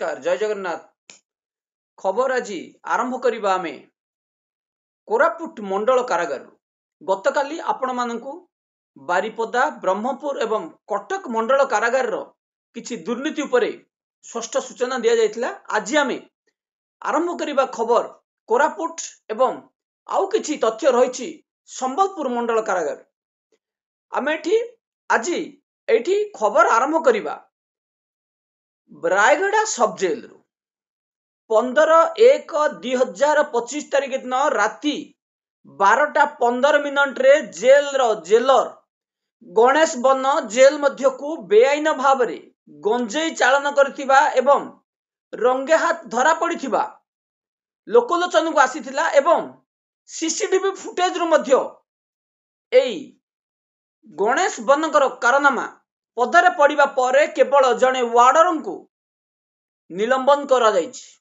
नमस्कार जय जगन्नाथ। खबर आज आरंभ करबा आमे कोरापुट मंडल कारागार गतकाली आपण मानकु बारिपदा ब्रह्मपुर एवं कटक मंडल कारागार किछि दुर्नीति उपरे स्पष्ट सूचना दिया जायतिला। आज आमे आरंभ करबा खबर कोरापुट एवं आउ किछि तथ्य रहिछि संबलपुर मंडल कारागार। आमे एठी आज एठी खबर आरंभ करबा रायगढ़ सब जेल 15/1/2025 तारीख दिन राति 12:15 रे जेलर गणेश बन जेल मध्य को बेआईन भाव रे गंजेई चालन करथिबा एवं रंगे हाथ धरा पड़िथिबा लोकलोचन को आसीथिला एवं सीसीटीवी फुटेज रु मध्य एई गणेश बनकर कारनामा पदरे पड़िबा परे केवल जने वार्डर को निलंबन करा जायछि।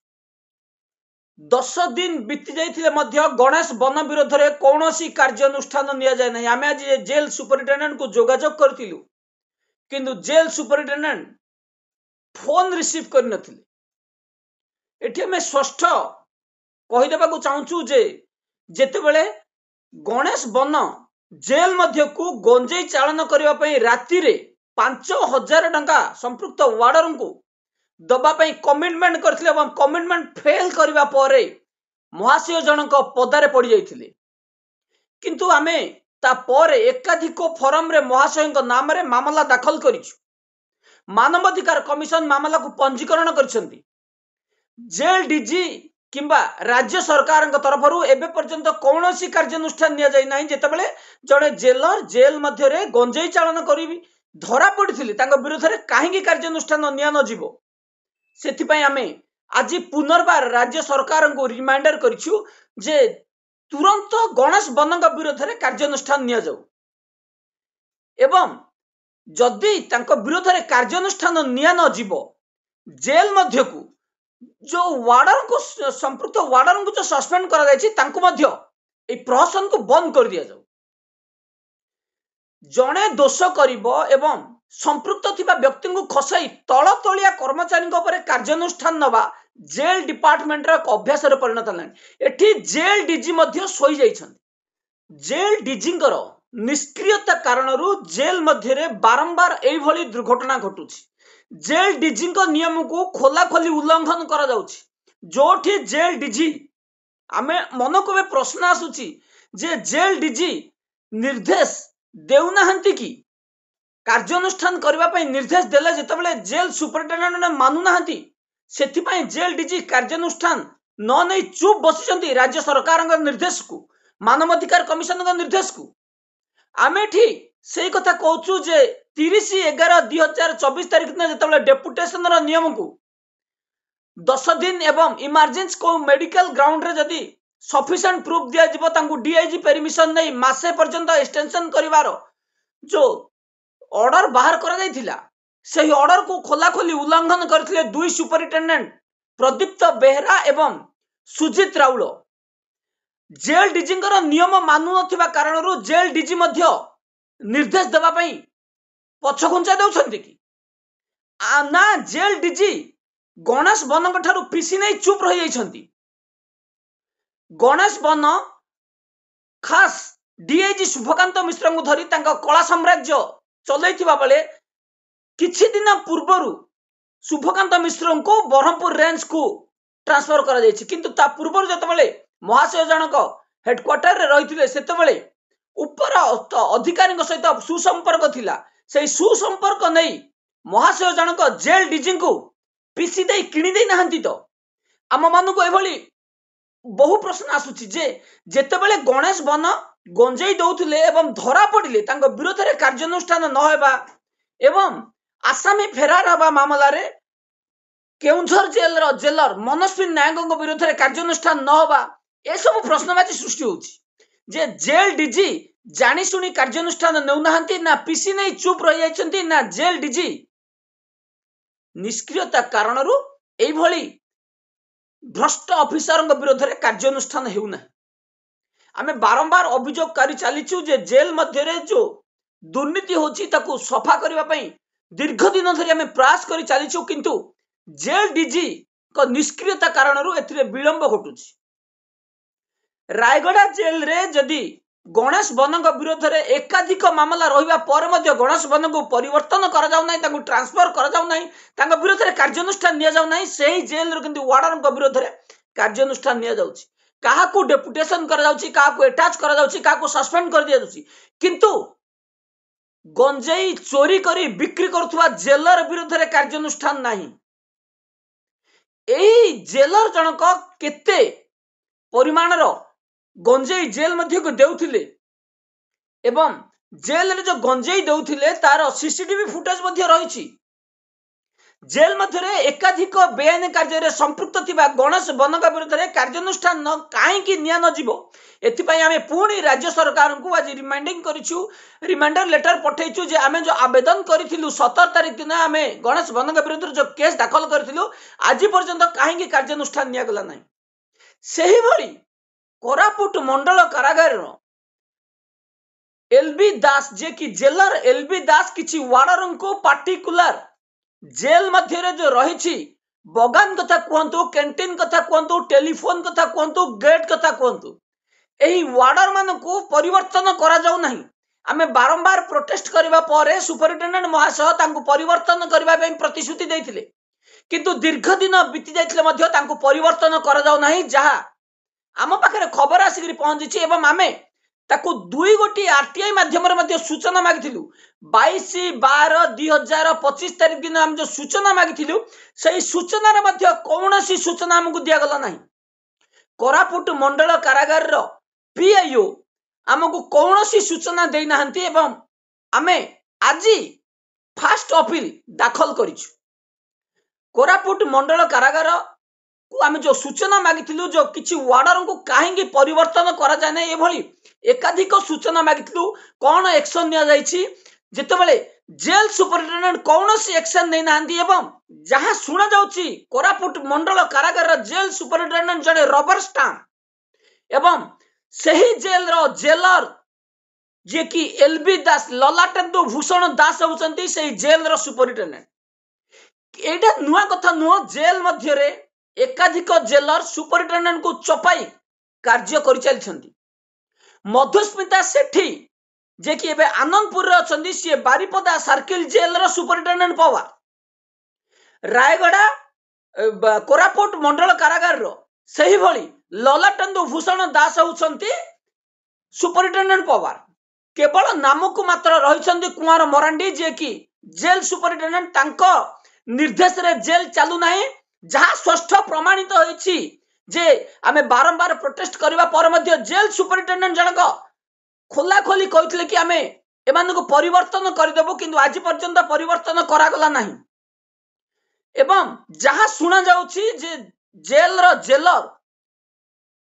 10 दिन बीती जाइथिले मध्य गणेश बन विरोध रे कौनसी कार्यानुष्ठान निया जाय नै। आमे आज जेल सुपरिटेंडेंट को जोगाजोग करथिलु किंतु जेल सुपरिटेंडेंट फोन रिसीव कर नथिले। एठी हमें स्पष्ट कहि देबा को चाहूछु जे जेते बेले गणेश बन जेल मध्य को गंजेई चालन करबा पई राति रे 5000 टंका संपृक्त वार्डर को दबा पई कमिटमेंट करथिले एवं कमिटमेंट फेल करबा परे महाशय जनक पदारे पड़ी जाइथिले। किंतु आमे ता परे एकाधिक फोरम रे महाशय नाम रे मामला दाखल करिछु। मानवाधिकार कमिशन मामला को पंजीकरण करछंती। जेल डीजी किंबा राज्य सरकार तरफ एबे पर्यंत कौनसी कार्यानुष्ठान निया जाय नाही। जेते बेले जड़े जेलर जेल मध्य रे गंजेई चालन करी धरा पड़िथिले तांको विरोध रे काहेकि कार्यानुष्ठान निया न जीवो सेथिपाई आमे आज पुनर्बार राज्य सरकार को रिमाइंडर करिछु जे तुरंत गणेश बनक विरोध रे कार्यानुष्ठान निया जाऊ एवं जदि तांको विरोध रे कार्यानुष्ठान निया न जीवो जेल मध्य को जो वार्डर को संपृक्त वार्डर को जो सस्पेंड करा जायछि तांको मध्य ए प्रहसन को बंद कर दिया जाऊ। जणे दोष करिबो एवं संपृक्त थिबा व्यक्ति को खसाई तळ तळिया कर्मचारी उपरे कार्यानुष्ठान नबा जेल डिपार्टमेंट रा अभ्यास रे परिणत लानी। एठी जेल डीजी मध्य सोई जाइछन। जेल डीजींकर निष्क्रियता कारणरू जेल मध्य रे बारंबार एई भली दुर्घटना घटुछि। जेल डीजी नियम को खोला खोली उल्लंघन करा जाउछि। जोठी जेल डीजी आमे मन को प्रश्न आसुछि जे जेल डीजी निर्देश देउनाहंती कि कार्यानुष्ठान करबा पई निर्देश देले जेतबेले जेल सुपरिटेंडेंट ने मानु नाहंती सेथिपाई जेल डीजी कार्यानुष्ठान न नै चुप बसिचंती राज्य सरकार निर्देश को मानवाधिकार कमिशन निर्देश को। आमे ठी सेई कथा कहूछु जे 30/11/2024 तारिख दिन जेतबेले डेपुटेशन रा नियम को 10 दिन एवं इमरजेंसी को मेडिकल ग्राउंड रे जदी सफिशिएंट प्रूफ दिया जिवो तांको डीआईजी परमिशन नै मासे पर्यंत एक्सटेंशन करिवार जो ऑर्डर बाहर करा जायथिला सही ऑर्डर को खोला खोली उल्लंघन करथिले दुई सुपरिटेंडेंट प्रदीप्त बेहरा एवं सुजित राउल। जेल डीजींकर नियम मानु नथिबा कारणरू जेल डीजी मध्य निर्देश देबा पई पछघुंचा देउछंती कि ना जेल डीजी गणेश बनक ठारू पीसी नै चुप रहि जाइछंती। गणेश बन खास डीआईजी शुभकांत मिश्र को धरी तांका कला साम्राज्य चलैथिबा बेले किछि दिन पूर्वरु शुभकांत मिश्र को ब्रह्मपुर रेंज को ट्रांसफर करा जायछि। किंतु ता पूर्वर जतबेले महाशय जनक हेडक्वार्टर रे रहिथिले सेतबेले ऊपर अधिकारी सहित सुसंपर्क थिला। सेही सुसंपर्क नै महाशय जनक जेल डीजी को पीसी दे किणी दे नाहंती। तो आम मानु को एभली बहु प्रश्न आसुछि जे जेतेबेले गणेश बन गंजेई दउथिले एवं धरा पड़िले तांको विरोध रे कार्यानुष्ठान न हेबा एवं आसामी फेरार हबा मामला रे केउंझर जेलर मनस्वी नायक विरोध रे कार्यानुष्ठान न होबा ए सब प्रश्नवाची सृष्टि होछि। जे जेल डीजी जानी सुनी कार्यानुष्ठान नेउ नाहंती ना पीसी नै चुप रहि जाइछंती ना जेल डीजी निष्क्रियता कारणरू एई भली भ्रष्ट ऑफिसर विरोध रे कार्यानुष्ठान हेउ ना। आमे बारंबार अभियोग करी चलीचु जे जेल मध्य रे जो दुर्नीति होछि ताकू सफा करबा पई दीर्घ दिन धरि आमे प्रयास करी चलीचु किंतु जेल डीजी को निष्क्रियता कारणरू एथिरे विलंब घटुछि। रायगड़ा जेल रे जदि गणेश बनक विरोध में एकाधिक मामला रहिबा पर मध्य गणेश बन को परिवर्तन करा जाउ नाही, तांको ट्रांसफर करा जाउ नाही, तांको विरोध में कार्यानुष्ठान निया जाउ नाही, सेही जेल रो किंतु वार्डन को विरोध में कार्यानुष्ठान निया जाउछि। काहाकू डेपुटेशन करा जाउछि, काहाकू अटैच करा जाउछि, काहाकू सस्पेंड कर दिया जाउछि, किंतु गंजेई चोरी करी बिक्री करुवा जेलर विरोध में कार्यानुष्ठान नाही। एही जेलर जनक केते परिमाणर गंजेई जेल मध्य को देउथिले एवं जेल रे जो गंजेई देउथिले तार सीसीटीवी फुटेज मध्य रहिछि। जेल मध्य एकाधिक बेआईन कार्य संपृक्त थिबा गणेश बनक विरोध में कार्यानुष्ठान न काहेकि निया न जीवो, एथिपाई आमे पुणी राज्य सरकार को आज रिमाइंडिंग करिछु, रिमाइंडर लेटर पठेइछु जे आमे जो आवेदन करिथिलु 17 तारिख दिन आमे गणेश बनक विरोध जो केस दाखल करिथिलु आज पर्यंत काहेकि कार्यानुष्ठान निया गला नाही। सेही भली कोरापुट मंडल कारागार एलबी दास जे कि जेलर एलबी दास किछि वार्डर को पार्टिकुलर जेल मध्य जो रही बगान कथा कहतु, कैंटीन कथा कहतु, टेलीफोन कथा कहतु, गेट कथा कहतु, एही वार्डर मान को परिवर्तन करा जाउ नाही। आमे बारंबार प्रोटेस्ट करबा परे सुपरिटेंडेंट महाशय तांको परिवर्तन करबा पे प्रतिश्रुति देथिले, किंतु दीर्घ दिन बीती जाइथिले मध्य तांको परिवर्तन करा जाउ नाही, जहा आम पाखे खबर आसिक पहुंची एवं आमे ताकू 2 गोटी आरटीआई माध्यम रे सूचना मागिथिलु। 22/12/2025 तारिख दिन हम जो सूचना मागिथिलु सही सूचना रे मध्य कौनसी सूचना हमकु दिया गला नाही। कोरापुट मंडल कारागार रो पीआईओ हमकु कौनसी सूचना देई नाहंती एवं आमे आजी फास्ट अपील दाखल करिछु। कोरापुट मंडल कारागार को आमे जो सूचना मागिथिलु जो किछि वार्डर को काहेकि परिवर्तन करा जाय नै एभली एकाधिक सूचना मागिथिलु, कोन एक्शन निया जायछि, जेतेबेले जेल सुपरिटेंडेंट कौनसी एक्शन नै नांदी एवं जहां सुना जाउछि कोरापुट मंडल कारागार जेल सुपरिटेंडेंट जने रबर स्टाम्प एवं सही जेल रो जेलर जे कि एलबी दास ललाटेन्दु भूषण दास होउछंती सही जेल रो सुपरिटेंडेंट। एटा नुआ कथा नुआ, जेल मध्य रे एकाधिक जेलर सुपरिटेंडेंट को चपाई कार्य करि चलछंती। मधुस्मिता सेठी जे कि एबे आनंदपुर रे अछंती, सी बारिपदा सर्किल जेल रो सुपरिटेंडेंट पावर, रायगड़ा कोरापुट मंडल कारागार रो सही भली ललाटेन्दु भूषण दास होउछंती सुपरिटेंडेंट पावर। केवल नाम को मात्र रहिछंती कुमार मरांडी जे कि जेल सुपरिटेंडेंट, तांको निर्देश रे जेल चालू नाही, जहा स्पष्ट प्रमाणित होइछि जे आमे बारंबार प्रोटेस्ट करबा पर मध्य जेल सुपरिटेंडेंट जनक खोला खोली कहितले कि आमे एमान को परिवर्तन कर देबो, किंतु आज पर्यंत परिवर्तन करा गला नाही। एवं जहा सुना जाउछि जे जेल रो जेलर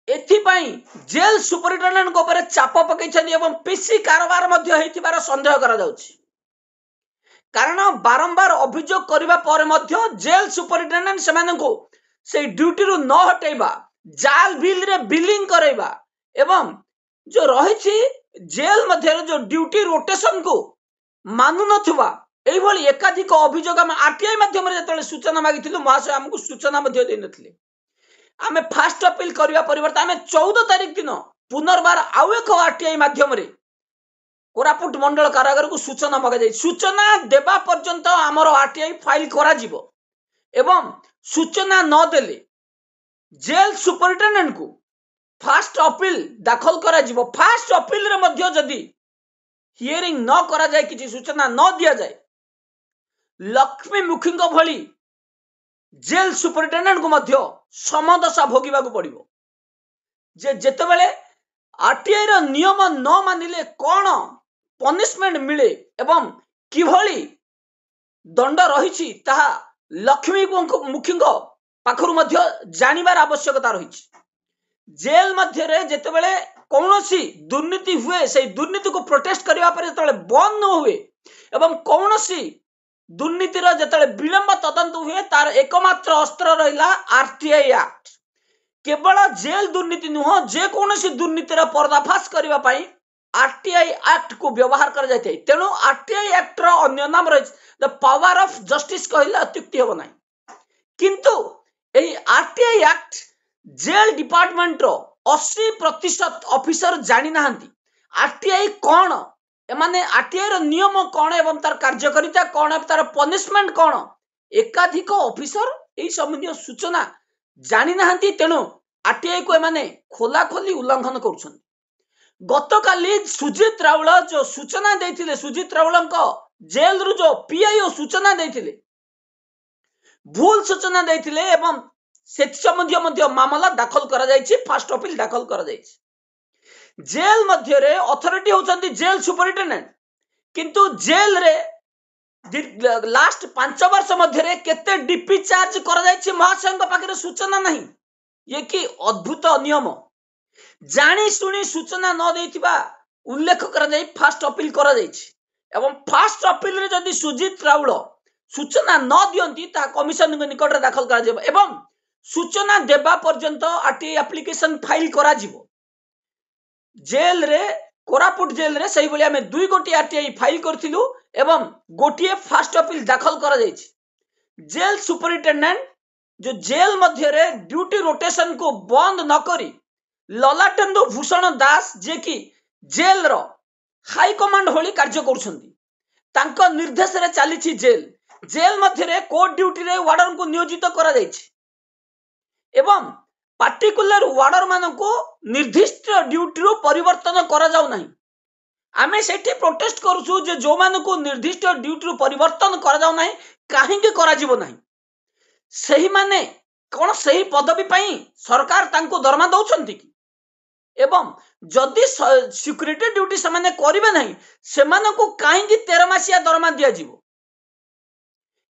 एथिपाई जेल सुपरिटेंडेंट को ऊपर चाप पकैछनी एवं पीसी कारोबार मध्य हेतिबार संदेह करा जाउछि। कारण बारंबार अभियोग करबा पर मध्य जेल सुपरिटेंडेंट सेमान को से ड्यूटी रु न हटेबा, जाल बिल रे बिलिंग करेबा एवं जो रही जेल मध्य जो ड्यूटी रोटेशन को मानु नथुबा, एई भली एकाधिक अभियोग हम आरटीआई माध्यम रे जतले सूचना मागिथिलु, महाशय हमकु सूचना मध्य देइ नथिले। आमे फास्ट अपील करबा परिवर्तन आमे 14 तारिख दिन पुनर्बार आउ एक आरटीआई माध्यम रे कोरापुट मंडल कारागार को सूचना मगा जाय। सूचना देबा पर्यंत हमर आरटीआई फाइल करा जिवो एवं सूचना न देले जेल सुपरिटेंडेंट को फास्ट अपील दाखल करा जिवो। फास्ट अपील रे मध्य जदी हियरिंग न करा जाय, किछि सूचना न दिया जाय, लक्ष्मी मुखी को भली जेल सुपरिटेंडेंट को मध्य समदशा भोगिबा को पड़िबो। जे जेतेबेले आरटीआई रो नियम न मानिले कोन पनिशमेंट मिले एवं किभली दंड रहिछि ताहा लक्ष्मी मुखी पाखरु मध्य जानिबार आवश्यकता रहिछि। जेल मध्य रे जेतेबेले कौनसी दुर्नीति हुए, से दुर्नीति को प्रोटेस्ट करबा पर जेतेबेले बंद न हुए एवं कौनसी दुर्नीति रो जेतेबेले विलंब तदंत हुए, तार एकमात्र अस्त्र रहिला आरटीआई एक्ट। केवल जेल दुर्नीति नुह, जे कौनसी दुर्नीति रो पर्दाफाश करबा पई आरटीआई एक्ट को व्यवहार कर जाय। तेणु आरटीआई एक्ट रो अन्य नाम रहि द पावर ऑफ जस्टिस कहले अत्युक्ति हो नाही। किंतु एई आरटीआई एक्ट जेल डिपार्टमेंट रो 80% ऑफिसर जानी नाहंती आरटीआई कौन एमाने आरटीआई रो नियम कौन एवं तार कार्यकारिता कौन एवं तार पनिशमेंट कौन एकाधिक ऑफिसर एई संबंधी सूचना जानी नाहंती तेणु आरटीआई को एमाने खोला खोली उल्लंघन करुछन। गतकाली सुजित राउल जो सूचना देथिले सुजित राउलंको जेल रु जो पीआईओ सूचना देथिले भूल सूचना देथिले एवं से संबंधी मध्य मामला दाखल करा जायछि फास्ट अपील दाखल करा जायछि। जेल मध्य रे अथॉरिटी होचंती जेल सुपरिटेंडेंट किंतु जेल रे लास्ट 5 वर्ष मध्य रे केते डीपी चार्ज करा जायछि महाशयଙ୍କ पाखरे सूचना नहीं। ये कि अद्भुत नियम जानी सुनी सूचना न देथिबा उल्लेख करा जाय फास्ट अपील करा जायछि एवं फास्ट अपील रे जदि सुजित राउल सूचना न दियंती ता कमिशन निकट रे दाखल करा जेबो एवं सूचना देबा पर्यंत आरटीआई एप्लिकेशन फाइल करा जिवो। जेल रे कोरापुट जेल रे सही बलिया में 2 गोटी आरटीआई फाइल करथिलु एवं गोटिए फास्ट अपील दाखल करा जायछि। जेल सुपरिटेंडेंट जो जेल मध्य रे ड्यूटी रोटेशन को बंद न करी ललाटेन्दु भूषण दास जे कि जेल रो हाई कमांड होली कार्य करुछंती तांको निर्देश रे चलीछि जेल मध्य रे कोर्ट ड्यूटी रे वार्डन को नियोजित करा जायछि एवं पार्टिकुलर वार्डर मान को निर्दिष्ट ड्यूटी रो परिवर्तन करा जाउ नहीं। आमे सेठी प्रोटेस्ट करूछु जे जो मान को निर्दिष्ट ड्यूटी रो परिवर्तन करा जाउ नहीं काहे के करा जिवो नहीं सही माने कोन सही पदवी पई सरकार तांको दरमा दउछंती कि एवं जदि सिक्योरिटी ड्यूटी से माने करिवे नहीं सेमान को काहे कि 13 मासिया दरमा दिया जिवो।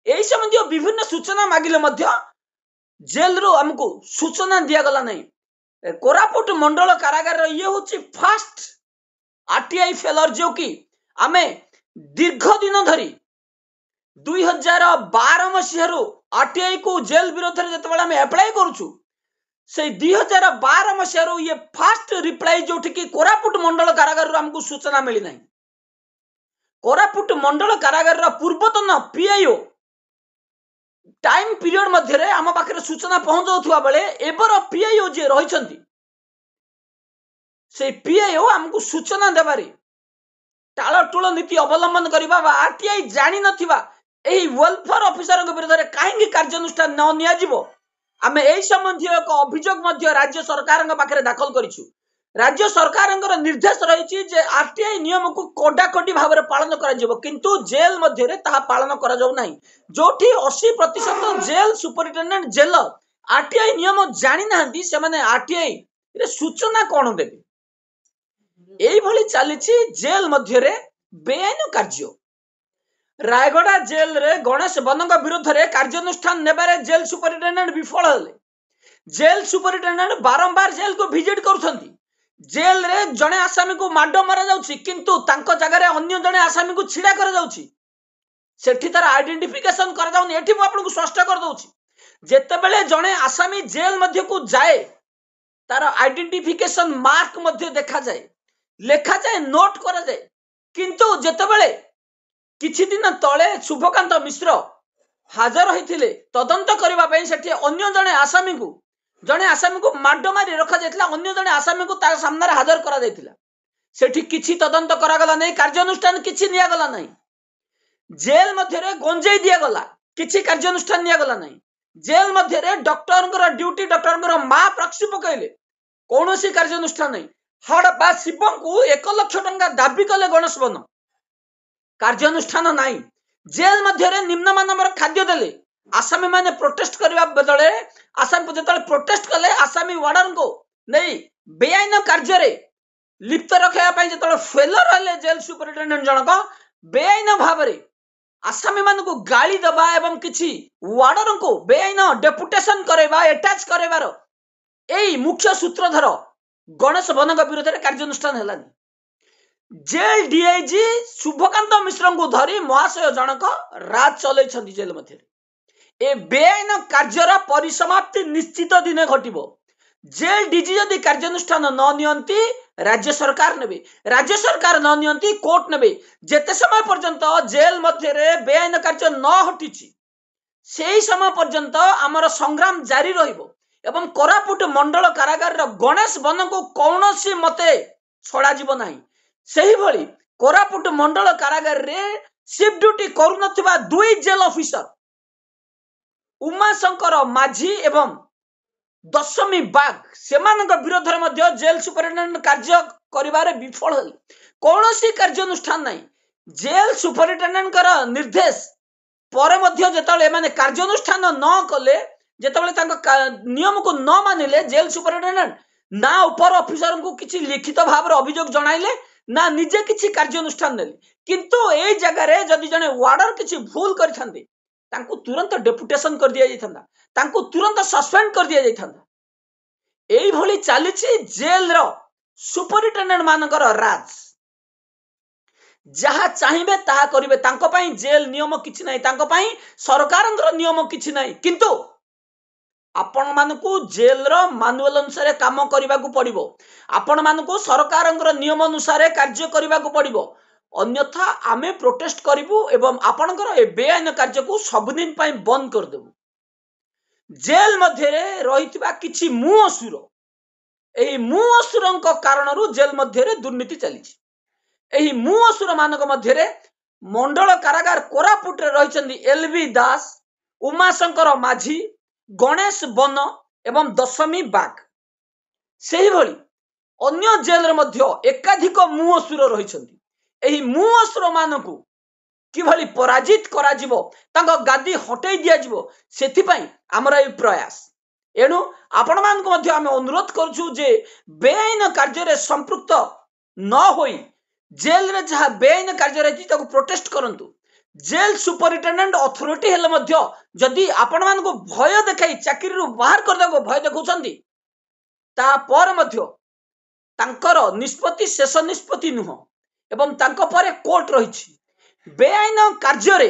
एई संबंधी विभिन्न सूचना मागिले मध्य जेल रो हमको सूचना दिया गला नहीं। कोरापुट मंडल कारागार ये होची फास्ट आरटीआई फेलर जो कि आमे दीर्घ दिन धरी 2012 मसीहारू आरटीआई को जेल विरोध रे जतबेला आमे अप्लाई करूछु से 2012 मसीहारू ये फास्ट रिप्लाई जोठी कि कोरापुट मंडल कारागार हमको सूचना मिली नहीं। कोरापुट मंडल कारागार रा पूर्वतन पीआईओ टाइम पीरियड मध्य रे आम पाखरे सूचना पहुंचौथुवा बेले एबर पीआईओ जे रहिसंती से पीआईओ हमको सूचना देबारे टाळटुळ नीति अवलंबन करिबा बा आरटीआई जानि नथिबा एही वेलफेयर ऑफिसर के विरुद्ध रे काहेकि कार्यानुष्ठान न निया जिवो आमे एही संबंधी एक अभियोग मध्य राज्य सरकार पाखरे दाखल करिछु। राज्य सरकार निर्देश रही जे आरटीआई नियम को कड़ाकड़ी भाव में पालन करा किंतु जेल मध्य रे ताहा पालन करा जाउ नाही जोठी 80% जेल सुपरिटेंडेंट जेलर आरटीआई नियम जानी नाहंती से माने आरटीआई रे सूचना कोन देबे एई भली चलीछि जेल मध्य रे बेआईन कार्य। रायगड़ा जेल रे गणेश बनंग विरुद्ध रे कार्यानुष्ठान नेबारे जेल सुपरिटेंडेंट विफल हले। जेल सुपरिटेंडेंट बारंबार जेल को विजिट करूछंती जेल रे जने आसामी को माडो मारा जाउछि किंतु तांको जगह रे अन्य जने आसामी को छिड़ा कर जाउछि सेठी तार आइडेंटिफिकेशन कर जाउनी। एठी मु आपन को स्पष्ट कर दउछि जेतेबेले जने आसामी जेल मध्य को जाए तार आइडेंटिफिकेशन मार्क मध्य देखा जाए लेखा जाए नोट करा जाए किंतु जेतेबेले किछि दिन तळे शुभकांत मिश्र हाजर होइथिले तदंत करबा पई सेठी अन्य जने आसामी को माडो मारी रखा जायतिला अन्य जने आसामी को तार सामने हाजर करा जायतिला सेठी किछि तदंत करा गला नै कार्यानुष्ठान किछि निया गला नै। जेल मध्य रे गंजेई दिया गला किछि कार्यानुष्ठान निया गला नै। जेल मध्य रे डॉक्टर ड्यूटी डॉक्टर मां प्रक्सी पकैले कोनोसी कार्यानुष्ठान नै। हड़पा शिवं को 1 लाख टंका दाबी कले गणेश बन कार्यानुष्ठान नाई। जेल मध्य रे निम्न मानवर खाद्य देले आसामी माने प्रोटेस्ट करबा बदले आसामी जतले प्रोटेस्ट कले आसामी वार्डन को नहीं बेआईन कार्य रे लिप्त रखा पई जतले फेलर हले जेल सुपरिटेंडेंट जनक बेआईन भाव रे आसामी मान को गाली दबा एवं किछि वार्डन को बेआईन डेपुटेशन करेबा अटैच करेबार एई मुख्य सूत्रधर गणेश बनक विरोध रे कार्यानुष्ठान हेलानी। जेल डीआईजी शुभकांत मिश्र को धरी महाशय जनक राज चलै जेल मध्य ए बेआईन कार्यर परिसमाप्ति निश्चित दिने घटिबो। जेल डीजी यदि कार्यानुष्ठान न नियंती राज्य सरकार नेबे राज्य सरकार न नियंती कोर्ट नेबे जेते समय पर्यंत जेल मध्य रे बेआईन कार्य न हटिछि सेही समय पर्यंत आमर संग्राम जारी रहिबो एवं कोरापुट मंडल कारागार गणेश बन को कौनसी मते छड़ा जीव नाही। सेही भली कोरापुट मंडल कारागार रे शिफ्ट ड्यूटी करुनथिबा दुई जेल ऑफिसर उमाशंकर माझी एवं दशमी बाग सेमानक विरोध रे जेल सुपरिटेंडेंट कार्य करिबारे विफल हल। कौनसी कार्यानुष्ठान नाही। जेल सुपरिटेंडेंट निर्देश पर जो कार्यानुष्ठान न कले नियम को न मानिले जेल सुपरिटेंडेंट ना ऊपर ऑफिसर को किसी लिखित भाव अभियोग जणाइले ना निजे किसी कार्यानुष्ठान नेले। किंतु ए जगह जदि जने वार्डर किसी भूल करिथांते तांको तुरंत डेपुटेशन कर दिया जाइथांता, तांको तुरंत सस्पेंड कर दिया जाइथांता। एई भली चालिछि जेल रो सुपरिटेंडेंट मानकर राज। जहा चाहिए ताहा करिवे, तांको पाई जेल नियम किछि नाही, तांको पाई सरकारंकर नियम किछि नाही। किंतु आपण मानकू जेल रो मानुअल अनुसार काम करबा को पड़िबो, आपण मानकू सरकारंकर नियम अनुसार कार्य करबा को पड़िबो, अन्यथा आमे प्रोटेस्ट करिवु एवं आपणकर ए बेआईन कार्य को सबदिन पाई बंद कर देबु। जेल मध्य रे रहितबा किछि मु असुर, एही मु असुरंक कारणरू जेल मध्य रे दुर्नीति चलिछि। एही मु असुर मानक मध्य रे मंडल कारागार कोरापुट रे रहिचंदी एलबी दास, उमाशंकर माझी, गणेश बन एवं दशमी बाग। सेही भली अन्य जेल रे मध्य एकाधिक मु असुर रहिचंदी। एही मु असुर मानकू किभली पराजित करा जिवो, तांको गादी हटै दिया जिवो, सेथि पई हमर ए प्रयास। एनु आपण मान को मध्य हम अनुरोध करछु जे बेआईन कार्य रे संपृक्त न होई जेल रे जहा बेआईन कार्य रे ताको प्रोटेस्ट करंतु। जेल सुपरिटेंडेंट अथॉरिटी हेले मध्य जदि आपण मान को भय देखाई चाकरी रु बाहर कर देबो भय देखौछंती, ता पर मध्य तांकर निष्पत्ति शेष निष्पत्ति नुह एवं तांको परे कोर्ट रहिछि। बेआईन कार्य रे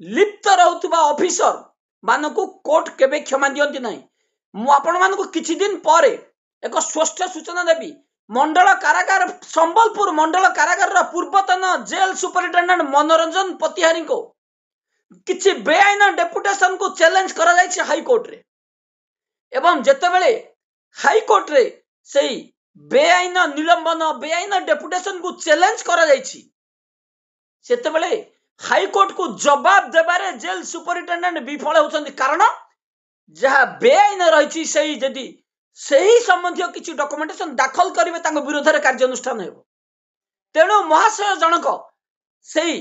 लिप्त रहउतबा ऑफिसर मानकू कोर्ट केबे क्षमा दियंती नाही। मु आपण मानकू किछि दिन परे एक स्पष्ट सूचना देबी। मंडल कारागार संबलपुर मंडल कारागार रा पूर्वतन जेल सुपरिटेंडेंट मनोरंजन पतिहारी को किछि बेआईन डेपुटेशन को चैलेंज करा जायछि हाई कोर्ट रे, एवं जेतेबेले हाई कोर्ट रे सेही बेआईन निलंबन बेआईन डेपुटेशन को चैलेंज करा जायछि, सेतेबेले हाई कोर्ट को जवाब देबारे जेल सुपरिटेंडेंट विफल होछंती। कारण जहा बेआईन रहिछि सेही जदि सेही संबंधी किछि डॉक्यूमेंटेशन दाखल करिवे तांको विरोध रे कार्यानुष्ठान हेबो। तेणु महाशय जनक सेही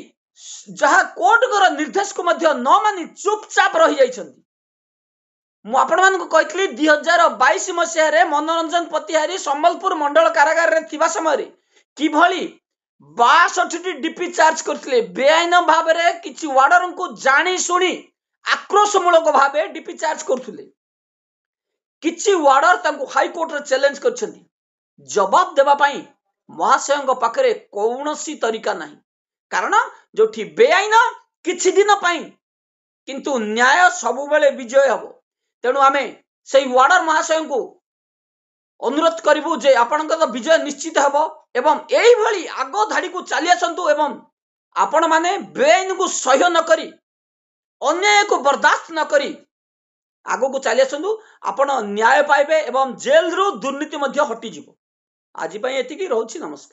जहा कोर्ट कर निर्देश को मध्य न मानि चुपचाप रहि जाइछंती। मु आपण मान को कहतली 2022 मसिया रे मनोरंजन पतिहारी संबलपुर मंडल कारागार रे थिबा समय रे किभली 62 डीपी चार्ज करथिले। बेआईन भाव रे किछि वार्डर को जानी सुनी आक्रोशमूलक भावे डीपी चार्ज करथिले। किछि वार्डर तांको हाई कोर्ट रे चैलेंज करछंती। जवाब देबा पई महाशयंक पाखरे कौनसी तरीका नाही। कारण जोठी बेआईन किछि दिन पई किंतु न्याय सबु बेले विजय हबो। तेणु आमे सेही वार्डर महाशय को अनुरोध करिवु जे आपनकर विजय निश्चित हबो एवं एही भली आगो धाड़ी को चली आसंतु एवं आपण माने बेआईन को सह्य न करी अन्याय को बर्दाश्त न करी आगो को चली आसंतु। आपण न्याय पाइबे एवं जेल रु दुर्नीति मध्य हटि जिवो। आज पई एतिकी रहउछि। नमस्कार।